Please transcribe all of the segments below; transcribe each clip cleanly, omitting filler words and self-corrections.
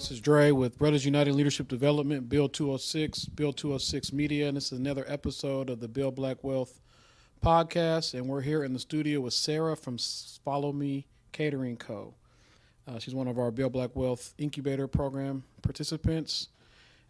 This is Dre with Brothers United Leadership Development, Bill 206, Bill 206 Media, and this is another episode of the Build Black Wealth podcast. And we're here in the studio with Sarah from Follow Me Catering Co. She's one of our Build Black Wealth Incubator Program participants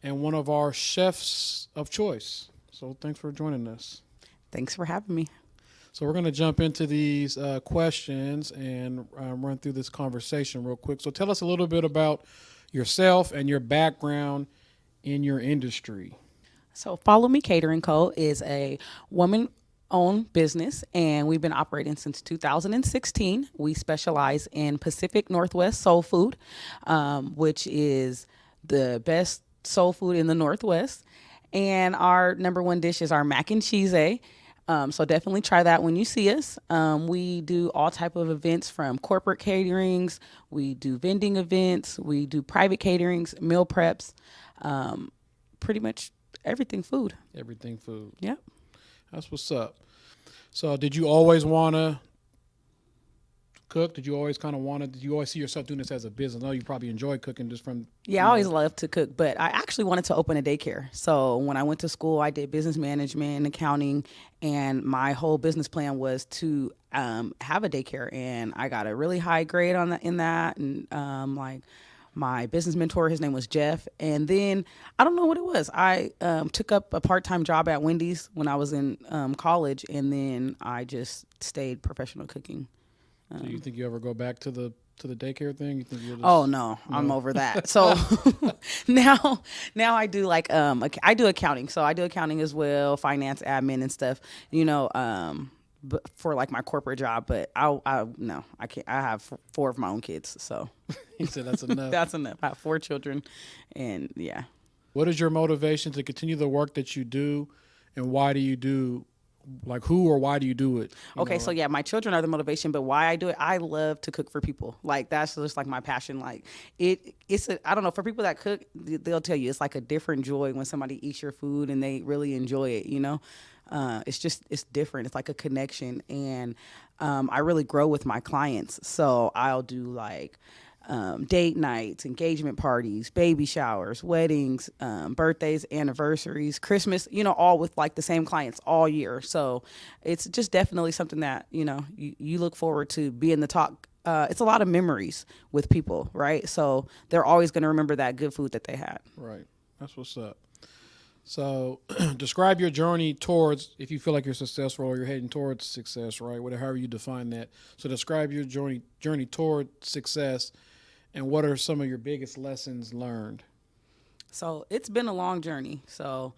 and one of our chefs of choice. So thanks for joining us. Thanks for having me. So we're going to jump into these questions and run through this conversation real quick. So tell us a little bit about yourself and your background in your industry. So Follow Me Catering Co. is a woman-owned business, and we've been operating since 2016. We specialize in Pacific Northwest soul food, which is the best soul food in the Northwest. And our number one dish is our mac and Cheez-Zay. So definitely try that when you see us. We do all type of events from corporate caterings. We do vending events. We do private caterings, meal preps, pretty much everything food. Everything food. Yep. That's what's up. So did you always want to cook? Did you always see yourself doing this as a business? I know you probably enjoy cooking just from... Yeah, I always loved to cook, but I actually wanted to open a daycare. So when I went to school, I did business management and accounting, and my whole business plan was to have a daycare, and I got a really high grade in that, and like my business mentor, his name was Jeff, and then I don't know what it was. I took up a part-time job at Wendy's when I was in college, and then I just stayed professional cooking. So you think you ever go back to the daycare thing? You think you'll just, Oh no, I'm over that. So now I do like I do accounting. So I do accounting as well, finance, admin, and stuff. But for like my corporate job. But I can't. I have 4 of my own kids, so you said that's enough. That's enough. I have 4 children, and yeah. What is your motivation to continue the work that you do, and why do you do? Like who or why do you do it? Okay, so yeah, my children are the motivation, but why I do it, I love to cook for people. Like that's just like my passion. Like I don't know, for people that cook, they'll tell you it's like a different joy when somebody eats your food and they really enjoy it, you know? It's different. It's like a connection, and I really grow with my clients. So I'll do like date nights, engagement parties, baby showers, weddings, birthdays, anniversaries, Christmas, all with like the same clients all year. So it's just definitely something that, you look forward to being the talk. It's a lot of memories with people, right? So they're always going to remember that good food that they had. Right. That's what's up. So describe your journey towards, if you feel like you're successful or you're heading towards success, right? However you define that. So describe your journey toward success. And what are some of your biggest lessons learned? So it's been a long journey. So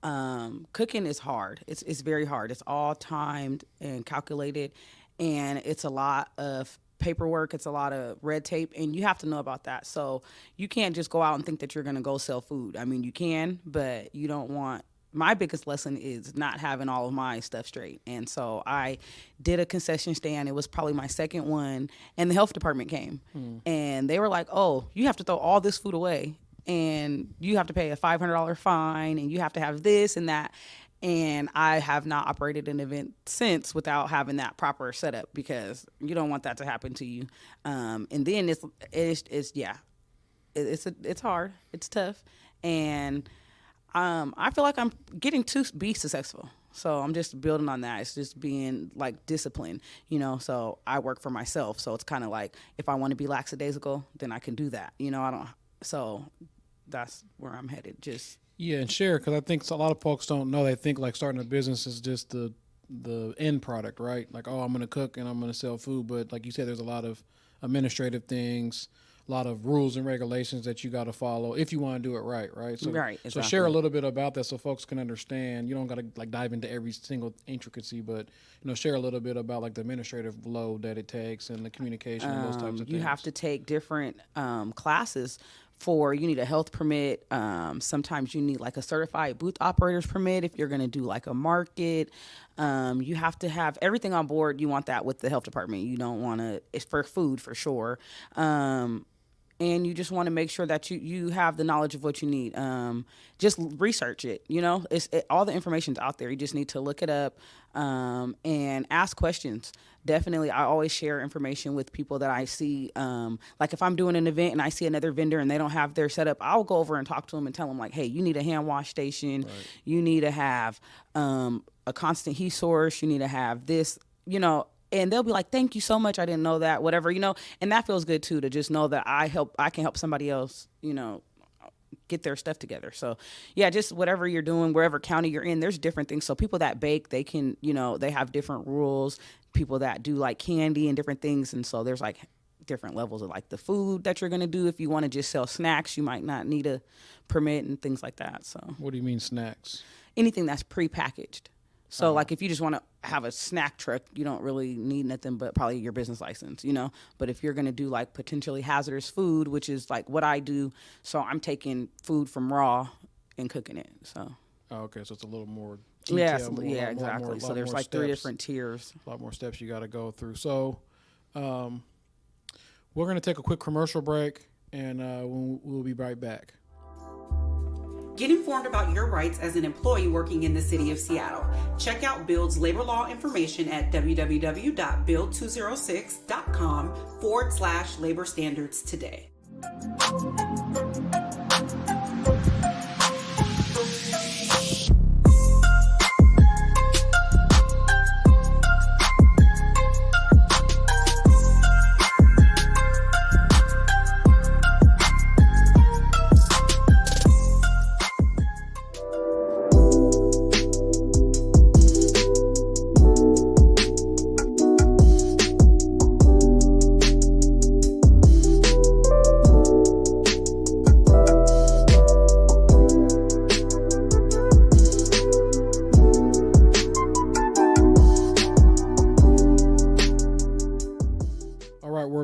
cooking is hard. It's very hard. It's all timed and calculated, and it's a lot of paperwork. It's a lot of red tape, and you have to know about that. So you can't just go out and think that you're going to go sell food. I mean, you can, but you don't want... My biggest lesson is not having all of my stuff straight. And so I did a concession stand. It was probably my second one. And the health department came. And they were like, oh, you have to throw all this food away. And you have to pay a $500 fine. And you have to have this and that. And I have not operated an event since without having that proper setup, because you don't want that to happen to you. And then it's hard. It's tough. And I feel like I'm getting to be successful. So I'm just building on that. It's just being like disciplined, so I work for myself. So it's kind of like, if I want to be lackadaisical, then I can do that. So that's where I'm headed. Yeah. And share, because I think a lot of folks don't know, they think like starting a business is just the end product, right? Like, oh, I'm going to cook and I'm going to sell food. But like you said, there's a lot of administrative things, a lot of rules and regulations that you got to follow if you want to do it right. So, right. Exactly. So share a little bit about that so folks can understand. You don't got to like dive into every single intricacy, but share a little bit about like the administrative load that it takes and the communication and those types of things. You have to take different classes. You need a health permit. Sometimes you need like a certified booth operator's permit if you're going to do like a market. You have to have everything on board. You want that with the health department. You don't want to, it's for food for sure. and you just want to make sure that you have the knowledge of what you need. Just research it. All the information's out there. You just need to look it up, and ask questions. Definitely, I always share information with people that I see. Like if I'm doing an event and I see another vendor and they don't have their setup, I'll go over and talk to them and tell them like, hey, you need a hand wash station. Right. You need to have a constant heat source. You need to have this, and they'll be like, thank you so much. I didn't know that, whatever, and that feels good too, to just know that I can help somebody else, get their stuff together. So yeah, just whatever you're doing, wherever county you're in, there's different things. So people that bake, they can, they have different rules. People that do like candy and different things. And so there's like different levels of like the food that you're going to do. If you want to just sell snacks, you might not need a permit and things like that. So what do you mean snacks? Anything that's prepackaged. So like if you just want to have a snack truck, you don't really need nothing but probably your business license, But if you're going to do like potentially hazardous food, which is like what I do, so I'm taking food from raw and cooking it. So. Oh, okay, so it's a little more detailed. Yeah, yeah, exactly. So there's like steps, 3 different tiers. A lot more steps you got to go through. So we're going to take a quick commercial break, and we'll be right back. Get informed about your rights as an employee working in the city of Seattle. Check out Build's labor law information at www.build206.com/labor standards today.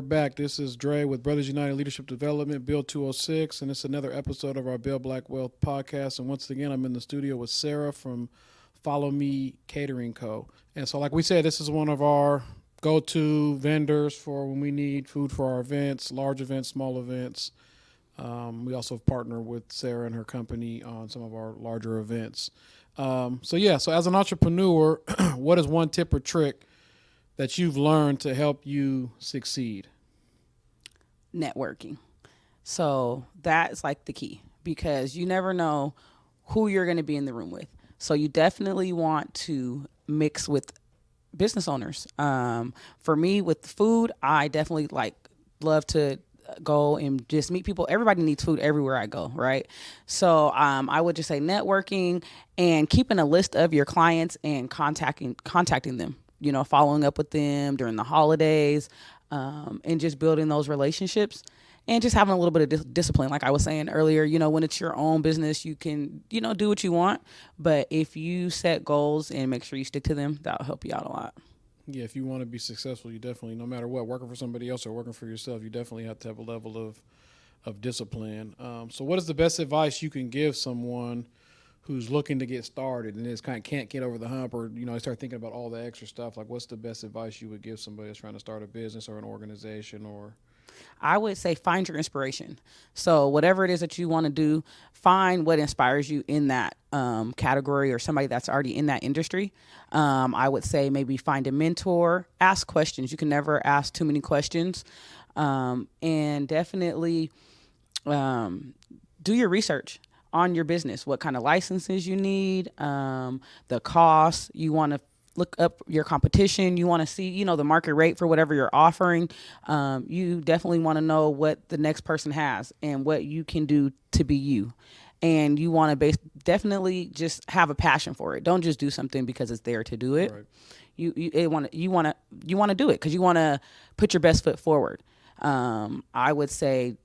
Back. This is Dre with Brothers United Leadership Development, Bill 206, and it's another episode of our Build Black Wealth podcast. And once again, I'm in the studio with Sarah from Follow Me Catering Co. And so, like we said, this is one of our go-to vendors for when we need food for our events, large events, small events. We also partner with Sarah and her company on some of our larger events. So as an entrepreneur, what is one tip or trick that you've learned to help you succeed? Networking. So that's like the key, because you never know who you're going to be in the room with. So you definitely want to mix with business owners. For me, with food, I definitely love to go and just meet people. Everybody needs food everywhere I go, right? So I would just say networking and keeping a list of your clients and contacting them. Following up with them during the holidays, and just building those relationships, and just having a little bit of discipline. Like I was saying earlier, when it's your own business, you can, do what you want. But if you set goals and make sure you stick to them, that'll help you out a lot. Yeah, if you want to be successful, you definitely, no matter what, working for somebody else or working for yourself, you definitely have to have a level of discipline. So what is the best advice you can give someone who's looking to get started and just can't get over the hump, or start thinking about all the extra stuff? Like, what's the best advice you would give somebody that's trying to start a business or an organization? Or I would say find your inspiration. So whatever it is that you want to do, find what inspires you in that category, or somebody that's already in that industry. I would say maybe find a mentor, ask questions. You can never ask too many questions, and definitely do your research on your business, what kind of licenses you need, the costs. You want to look up your competition. You want to see, the market rate for whatever you're offering. You definitely want to know what the next person has and what you can do to be you. And you want to definitely just have a passion for it. Don't just do something because it's there to do it. Right. You want to do it because you want to put your best foot forward. I would say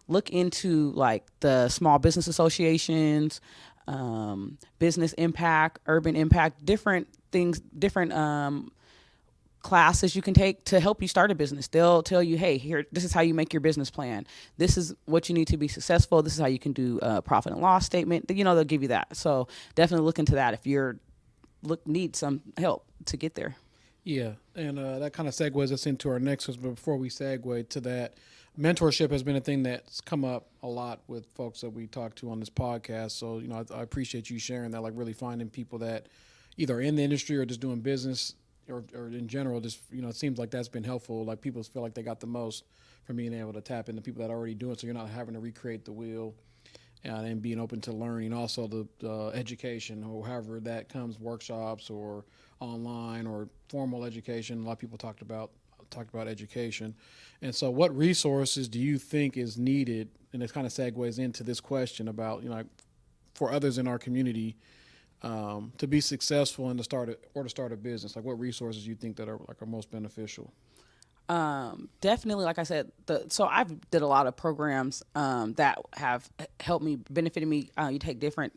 look into like the small business associations, business impact, urban impact, different things, different classes you can take to help you start a business. They'll tell you, hey, here, this is how you make your business plan. This is what you need to be successful. This is how you can do a profit and loss statement. They'll give you that. So definitely look into that if you're need some help to get there. Yeah, and that kind of segues us into our next one. But before we segue to that, mentorship has been a thing that's come up a lot with folks that we talk to on this podcast. So, I appreciate you sharing that, like really finding people that either are in the industry or just doing business or in general, just, it seems like that's been helpful. Like people feel like they got the most from being able to tap into people that are already doing it. So you're not having to recreate the wheel and being open to learning. Also the education or however that comes, workshops or online or formal education. A lot of people talked about education. And so what resources do you think is needed? And it kind of segues into this question about, for others in our community to be successful and to start a business. Like what resources do you think that are most beneficial? Definitely, like I said, so I've did a lot of programs that have helped me, benefited me. You take different,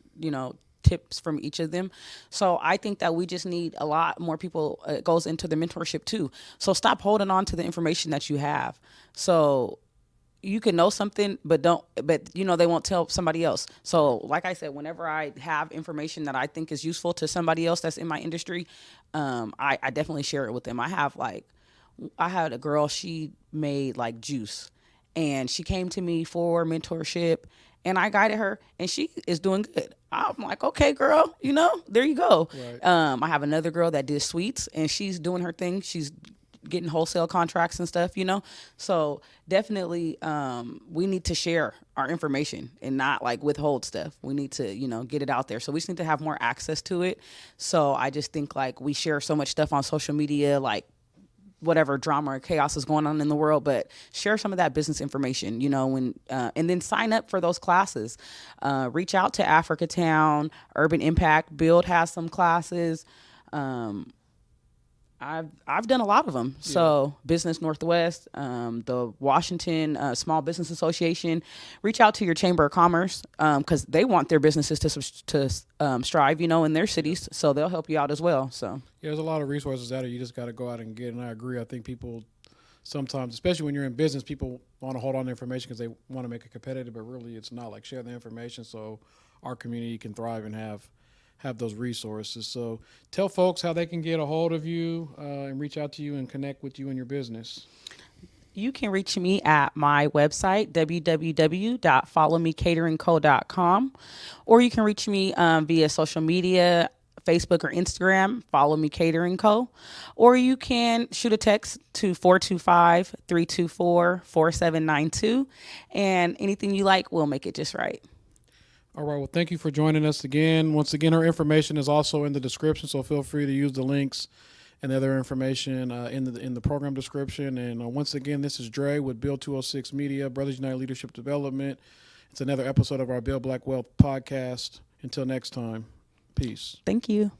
tips from each of them. So I think that we just need a lot more people. It goes into the mentorship too. So stop holding on to the information that you have. So you can know something, but they won't tell somebody else. So like I said, whenever I have information that I think is useful to somebody else that's in my industry, I definitely share it with them. I had a girl, she made like juice, and she came to me for mentorship, and I guided her, and she is doing good. I'm like, okay, girl, there you go. Right. I have another girl that did sweets, and she's doing her thing. She's getting wholesale contracts and stuff, So definitely, we need to share our information and not like withhold stuff. We need to, get it out there. So we just need to have more access to it. So I just think like we share so much stuff on social media, like whatever drama or chaos is going on in the world, but share some of that business information, and then sign up for those classes. Reach out to Africatown, Urban Impact, Build has some classes. I've done a lot of them. Yeah. So Business Northwest, the Washington Small Business Association, reach out to your Chamber of Commerce because they want their businesses to strive, in their cities. So they'll help you out as well. So yeah, there's a lot of resources out there. You just got to go out and get. And I agree. I think people sometimes, especially when you're in business, people want to hold on to information because they want to make it competitive, but really it's not. Like share the information so our community can thrive and have those resources. So tell folks how they can get a hold of you and reach out to you and connect with you in your business. You can reach me at my website, www.followmecateringco.com, or you can reach me via social media, Facebook or Instagram, Follow Me Catering Co. Or you can shoot a text to 425-324-4792, and anything you like, we'll make it just right. All right. Well, thank you for joining us again. Once again, her information is also in the description, so feel free to use the links and the other information in the program description. And once again, this is Dre with Bill 206 Media, Brothers United Leadership Development. It's another episode of our Build Black Wealth podcast. Until next time, peace. Thank you.